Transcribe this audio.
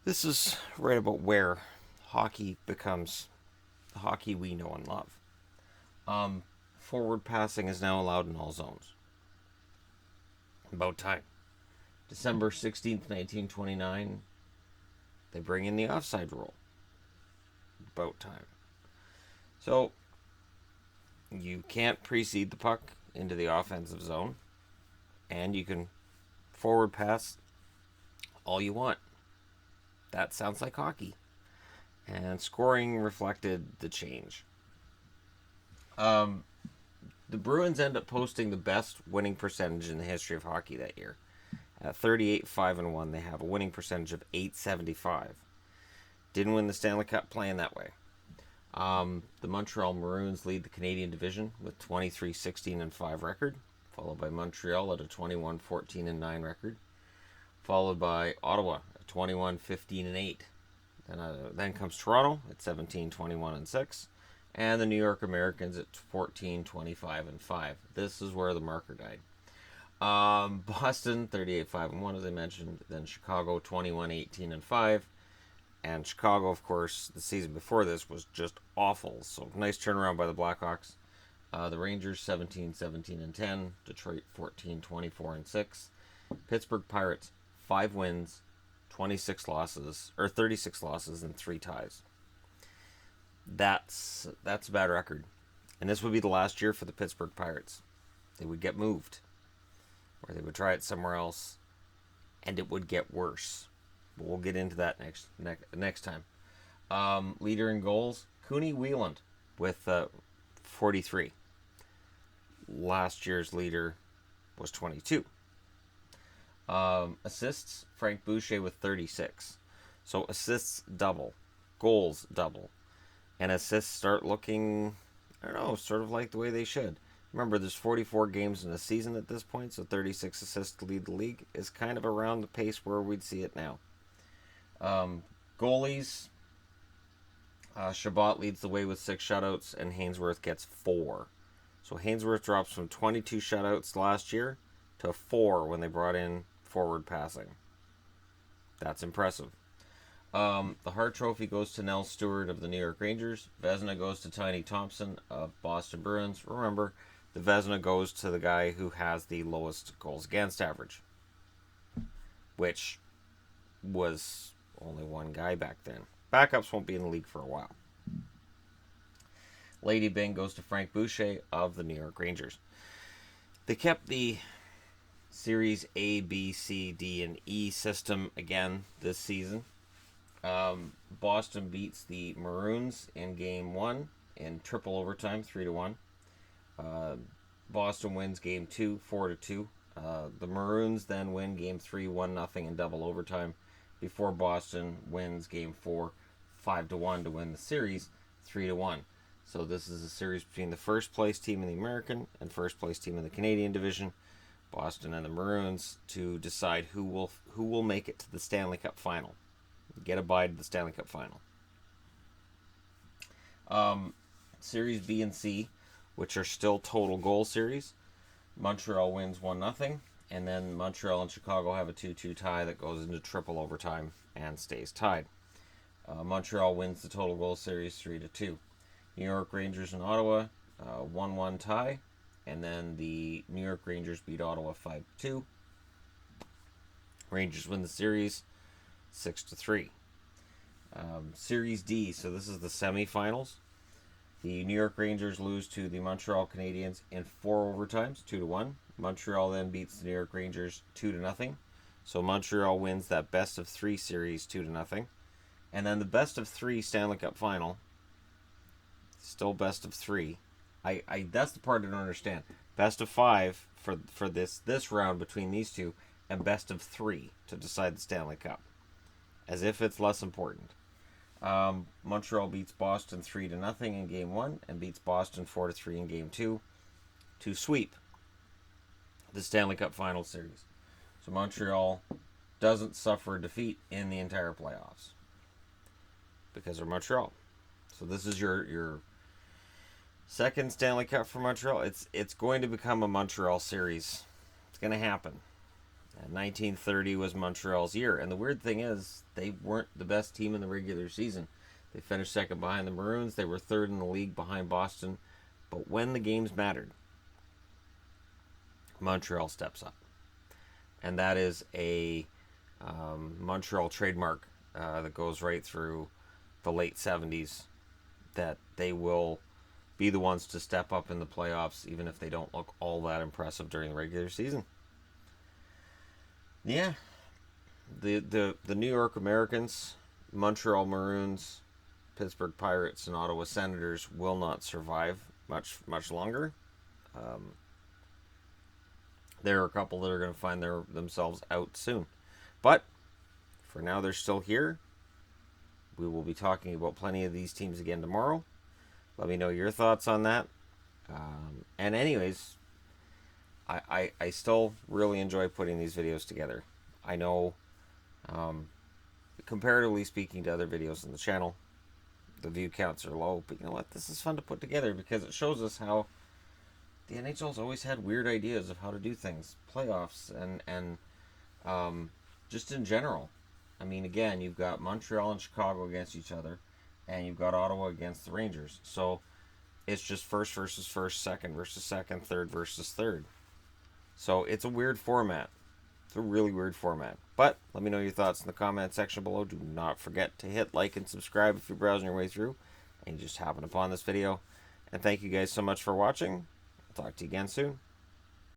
This is right about where hockey becomes the hockey we know and love. Um, Forward passing is now allowed in all zones. About time. December 16th, 1929, they bring in the offside rule. About time. So, you can't precede the puck into the offensive zone, and you can forward pass all you want. That sounds like hockey. And scoring reflected the change. Um, the Bruins end up posting the best winning percentage in the history of hockey that year. At 38-5-1, they have a winning percentage of 875. Didn't win the Stanley Cup playing that way. The Montreal Maroons lead the Canadian division with 23-16-5 record, followed by Montreal at a 21-14-9 record, followed by Ottawa at 21-15-8. Then comes Toronto at 17-21-6, and the New York Americans at 14-25-5. This is where the marker died. Boston 38-5-1, as I mentioned. Then Chicago 21-18-5. And Chicago, of course, the season before this was just awful. So nice turnaround by the Blackhawks. The Rangers 17-17-10. Detroit 14-24-6. Pittsburgh Pirates 5 wins, 36 losses, or 36 losses and 3 ties. That's a bad record. And this would be the last year for the Pittsburgh Pirates. They would get moved, or they would try it somewhere else, and it would get worse. But we'll get into that next time. Leader in goals, Cooney Wheeland with 43. Last year's leader was 22. Assists, Frank Boucher with 36. So assists double, goals double, and assists start looking, I don't know, sort of like the way they should. Remember, there's 44 games in a season at this point, so 36 assists to lead the league is kind of around the pace where we'd see it now. Goalies, Shabbat leads the way with 6 shutouts, and Hainsworth gets 4. So Hainsworth drops from 22 shutouts last year to 4 when they brought in forward passing. That's impressive. The Hart Trophy goes to Nell Stewart of the New York Rangers. Vezina goes to Tiny Thompson of Boston Bruins. Remember, the Vezina goes to the guy who has the lowest goals against average, which was only one guy back then. Backups won't be in the league for a while. Lady Byng goes to Frank Boucher of the New York Rangers. They kept the Series A, B, C, D, and E system again this season. Boston beats the Maroons in Game 1 in triple overtime, 3-1. Boston wins Game 2, 4-2. The Maroons then win Game 3, 1-0 in double overtime before Boston wins Game 4, 5-1 to win the series, 3-1. So this is a series between the first place team in the American and first place team in the Canadian division, Boston and the Maroons, to decide who will make it to the Stanley Cup Final. Get a bye to the Stanley Cup Final. Series B and C, which are still total goal series. Montreal wins 1-0, and then Montreal and Chicago have a 2-2 tie that goes into triple overtime and stays tied. Montreal wins the total goal series 3-2. New York Rangers and Ottawa 1-1 tie, and then the New York Rangers beat Ottawa 5-2. Rangers win the series 6-3. Series D, so this is the semifinals. The New York Rangers lose to the Montreal Canadiens in 4 overtimes, 2-1. Montreal then beats the New York Rangers 2-0. So Montreal wins that best of 3 series 2-0. And then the best of 3 Stanley Cup Final, still best of 3. I that's the part I don't understand. Best of 5 for this round between these two, and best of 3 to decide the Stanley Cup, as if it's less important. Montreal beats Boston 3-0 in Game 1 and beats Boston 4-3 in Game 2 to sweep the Stanley Cup Final Series. So Montreal doesn't suffer a defeat in the entire playoffs because they're Montreal. So this is your second Stanley Cup for Montreal. It's going to become a Montreal series. It's going to happen. And 1930 was Montreal's year. And the weird thing is, they weren't the best team in the regular season. They finished second behind the Maroons. They were third in the league behind Boston. But when the games mattered, Montreal steps up. And that is a Montreal trademark that goes right through the late 70s, that they will be the ones to step up in the playoffs, even if they don't look all that impressive during the regular season. Yeah, the New York Americans, Montreal Maroons, Pittsburgh Pirates, and Ottawa Senators will not survive much longer. There are a couple that are going to find themselves out soon, but for now they're still here. We will be talking about plenty of these teams again tomorrow. Let me know your thoughts on that. And anyways, I still really enjoy putting these videos together. I know, comparatively speaking to other videos on the channel, the view counts are low, but you know what? This is fun to put together because it shows us how the NHL's always had weird ideas of how to do things, playoffs, and just in general. I mean, again, you've got Montreal and Chicago against each other, and you've got Ottawa against the Rangers. So it's just first versus first, second versus second, third versus third. So it's a weird format. It's a really weird format. But let me know your thoughts in the comment section below. Do not forget to hit like and subscribe if you're browsing your way through and you just happen upon this video. And thank you guys so much for watching. I'll talk to you again soon.